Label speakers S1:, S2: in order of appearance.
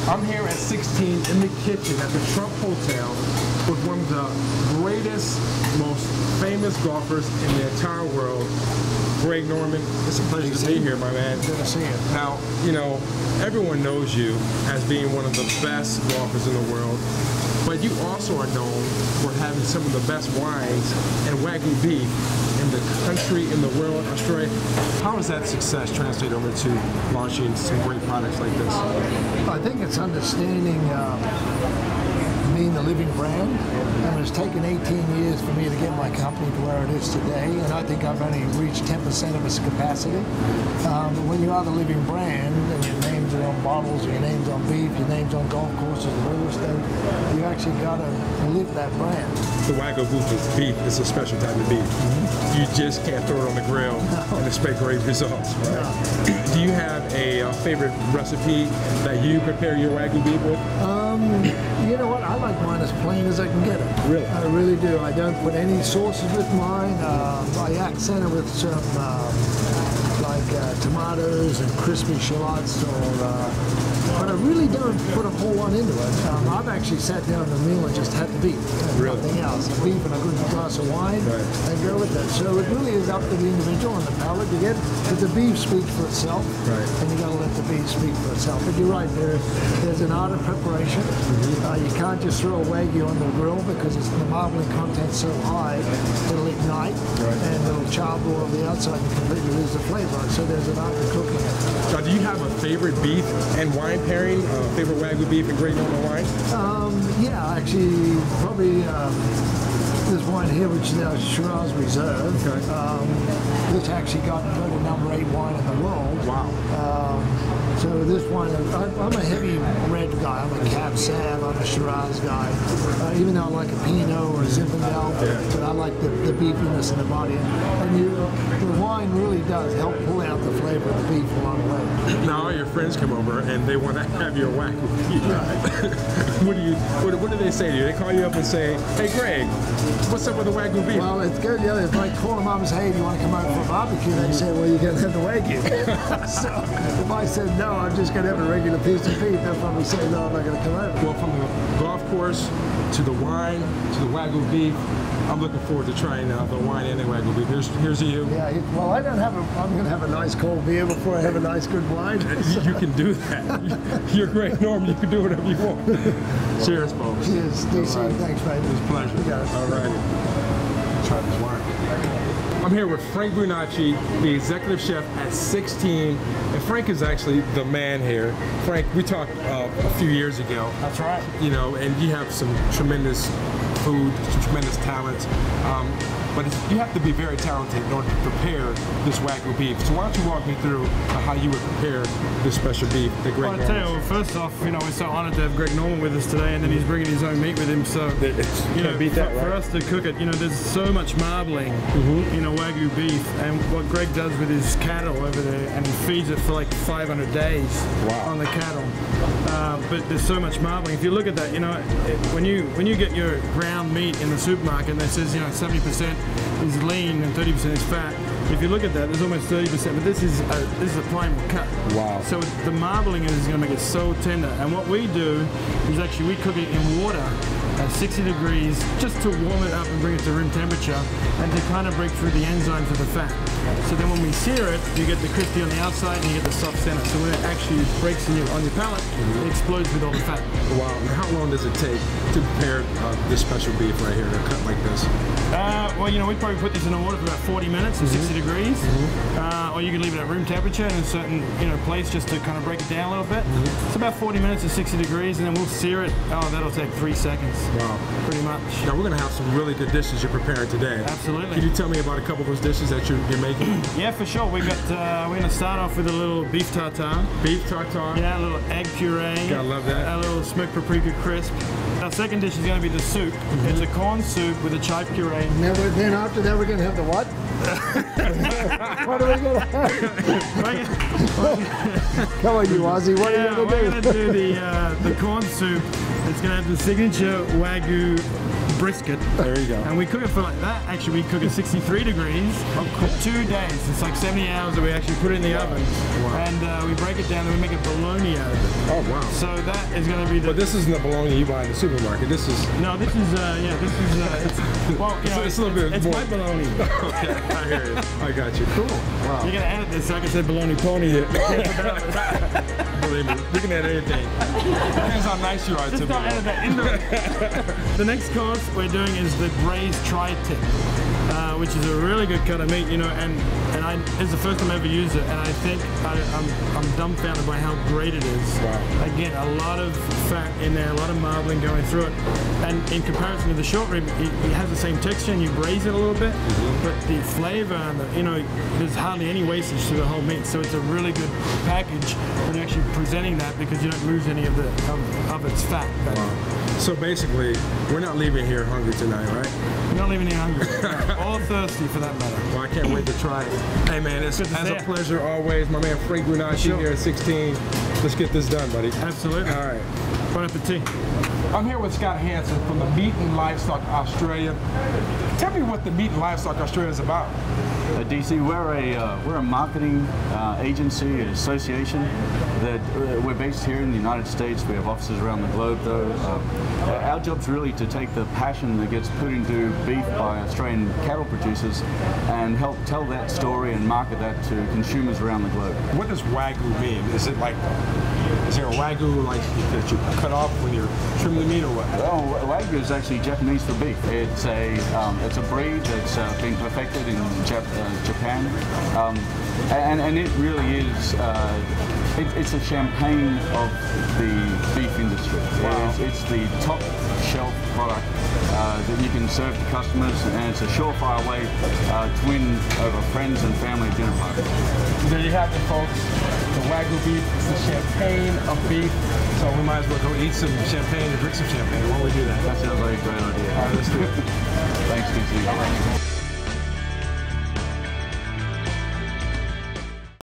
S1: I'm here at 16 in the kitchen at the Trump Hotel with one of the greatest, most famous golfers in the entire world, Greg Norman. It's a pleasure to be here, my man.
S2: Good to see you.
S1: Now, you know, everyone knows you as being one of the best golfers in the world, but you also are known for having some of the best wines and Wagyu beef in the country, in the world, Australia. How does that success translate over to launching some great products like this?
S2: I think it's understanding being the living brand, and it's taken 18 years for me to get my company to where it is today, and I think I've only reached 10% of its capacity. But when you are the living brand, and your names are on bottles, or your name's on beef, your name's on golf courses, real estate, you actually got to live that brand.
S1: The Wagyu beef is a special type of beef. You just can't throw it on the grill and expect great results. Right? No. Do you have a favorite recipe that you prepare your Wagyu beef with?
S2: You know what? I like mine as plain as I can get it.
S1: Really?
S2: I really do. I don't put any sauces with mine. I accent it with some tomatoes and crispy shallots, but I really don't put a whole lot into it. I've actually sat down at a meal and just had the beef,
S1: really?
S2: Nothing else. Beef and a good glass of wine,
S1: right.
S2: And go with that. So it really is up to the individual and the palate to get. But the beef speaks for itself,
S1: right.
S2: And you got to let the beef speak for itself. But you're right, there's an art of preparation. You can't just throw a Wagyu on the grill because the marbling content's so high, it'll ignite, right. And it'll charbroil the outside and completely lose the flavor. So there's an art to cooking it.
S1: Now, do you have a favorite beef and wine pairing? Favorite Wagyu beef and Greg Norman wine?
S2: Yeah, actually, probably this wine here, which is our Shiraz Reserve.
S1: Okay.
S2: This actually got voted number 8 wine in the world.
S1: Wow.
S2: So this wine, I'm a heavy red guy. I'm a Cab Sav, I'm a Shiraz guy. Even though I like a Pinot or a Zinfandel, but I like the beefiness in the body. And the wine really does help pull out the flavor of the beef along the way.
S1: Now all your friends come over and they want to have your Wagyu beef.
S2: Right.
S1: What do they say to you? They call you up and say, "Hey Greg, what's up with the Wagyu beef?"
S2: Well, it's good. Yeah, if I call them up and say, "Hey, do you want to come over for a barbecue?" They say, "Well, you're going to have the Wagyu." So if I said no, I'm just going to have a regular piece of beef, they'll probably say, "No, I'm not going to come over."
S1: Well, from the golf course to the wine to the Wagyu beef, I'm looking forward to trying the wine and the Wagyu beef. Here's to you.
S2: Yeah, well, I'm going to have a nice cold beer before I have a nice good wine.
S1: You can do that. You're Greg Norman. You can do whatever you want. Cheers, folks.
S2: Cheers, DC.
S1: Right.
S2: Thanks, mate.
S1: It was a pleasure.
S2: You got it.
S1: All righty. Try this wine. I'm here with Frank Brunacci, the executive chef at 16, and Frank is actually the man here. Frank, we talked a few years ago.
S2: That's right.
S1: You know, and you have some tremendous food, some tremendous talents, but you have to be very talented in order to prepare this Wagyu beef. So why don't you walk me through how you would prepare this special beef that Greg Norman?
S3: Well, I tell you, first off, you know, we're so honored to have Greg Norman with us today, and then he's bringing his own meat with him. So, you know,
S1: beat that, right?
S3: For us to cook it, you know, there's so much marbling in a Wagyu beef, and what Greg does with his cattle over there, and he feeds it for like 500 days on the cattle. But there's so much marbling. If you look at that, you know, when you get your ground meat in the supermarket, and it says, you know, 70% is lean and 30% is fat. If you look at that, there's almost 30%, but this is a primal cut.
S1: Wow.
S3: So the marbling is going to make it so tender. And what we do is actually we cook it in water at 60 degrees just to warm it up and bring it to room temperature and to kind of break through the enzymes of the fat. So then when we sear it, you get the crispy on the outside and you get the soft center. So when it actually breaks on your palate, it explodes with all the fat.
S1: Wow. And how long does it take to prepare this special beef right here, to cut like this?
S3: Well, you know, we probably put this in the water for about 40 minutes at 60 degrees. Or you can leave it at room temperature in a certain, you know, place just to kind of break it down a little bit. It's about 40 minutes at 60 degrees, and then we'll sear it. Oh, that'll take 3 seconds.
S1: Wow.
S3: Pretty much.
S1: Now we're going to have some really good dishes you're preparing today.
S3: Absolutely.
S1: Can you tell me about a couple of those dishes that you're making?
S3: Yeah, for sure. We're going to start off with a little beef tartare.
S1: Beef tartare?
S3: Yeah, a little egg puree.
S1: Gotta love that.
S3: A little smoked paprika crisp. Our second dish is going to be the soup. It's a corn soup with a chive puree.
S2: Then after that, we're going to have the what? What are we going to have? Come on, you Aussie. What are you going to do?
S3: We're going to do the corn soup. It's going to have the signature Wagyu brisket.
S1: There you go.
S3: And we cook it for like that. Actually, we cook at 63 degrees for 2 days. It's like 70 hours that we actually put it in the oven.
S1: Wow.
S3: And we break it down and we make a bologna out of it.
S1: Oh, wow.
S3: So that is going to be the...
S1: But this isn't the bologna you buy in the supermarket. This is...
S3: No, this is, it's, well, you know,
S1: it's a little bit
S3: it's
S1: more...
S3: my bologna.
S1: Okay, I hear you. I got you. Cool. Wow.
S3: You're going to edit this so I can say bologna pony here.
S1: Believe me, we can edit anything. Depends how nice you are to
S3: Just
S1: me.
S3: don't edit that in the... The next course we're doing is the braised tri-tip, which is a really good cut of meat, you know, and it's the first time I ever used it, and I think I'm dumbfounded by how great it is.
S1: Wow.
S3: Again, a lot of fat in there, a lot of marbling going through it, and in comparison to the short rib, it has the same texture, and you braise it a little bit, but the flavor and the, you know, there's hardly any wastage to the whole meat, so it's a really good package when you're actually presenting that, because you don't lose any of its fat.
S1: So basically, we're not leaving here hungry tonight, right?
S3: You're not leaving here hungry, or thirsty for that matter.
S1: Well, I can't wait to try it. Hey man, it's as a pleasure always. My man Frank Grunacci here at 16. Let's get this done, buddy.
S3: Absolutely.
S1: All right.
S3: Bon appetit.
S1: I'm here with Scott Hansen from the Meat and Livestock Australia. Tell me what the Meat and Livestock Australia is about.
S4: DC, we're a marketing agency, an association that we're based here in the United States. We have offices around the globe, though. Our job's really to take the passion that gets put into beef by Australian cattle producers and help tell that story and market that to consumers around the globe.
S1: What does Wagyu mean? Is there a Wagyu like that you cut off when you're trimming the meat, or what?
S4: Well, Wagyu is actually Japanese for beef. It's a breed that's been perfected in Japan, and it really is. It's a champagne of the beef industry.
S1: Wow.
S4: It's the top shelf product that you can serve to customers, and it's a surefire way to win over friends and family dinner parties.
S1: There you have it, folks. The Wagyu beef is the champagne of beef. So we might as well go eat some champagne and drink some champagne while we do that.
S4: That sounds like a great idea.
S1: All right, let's do it.
S4: Thanks, DC.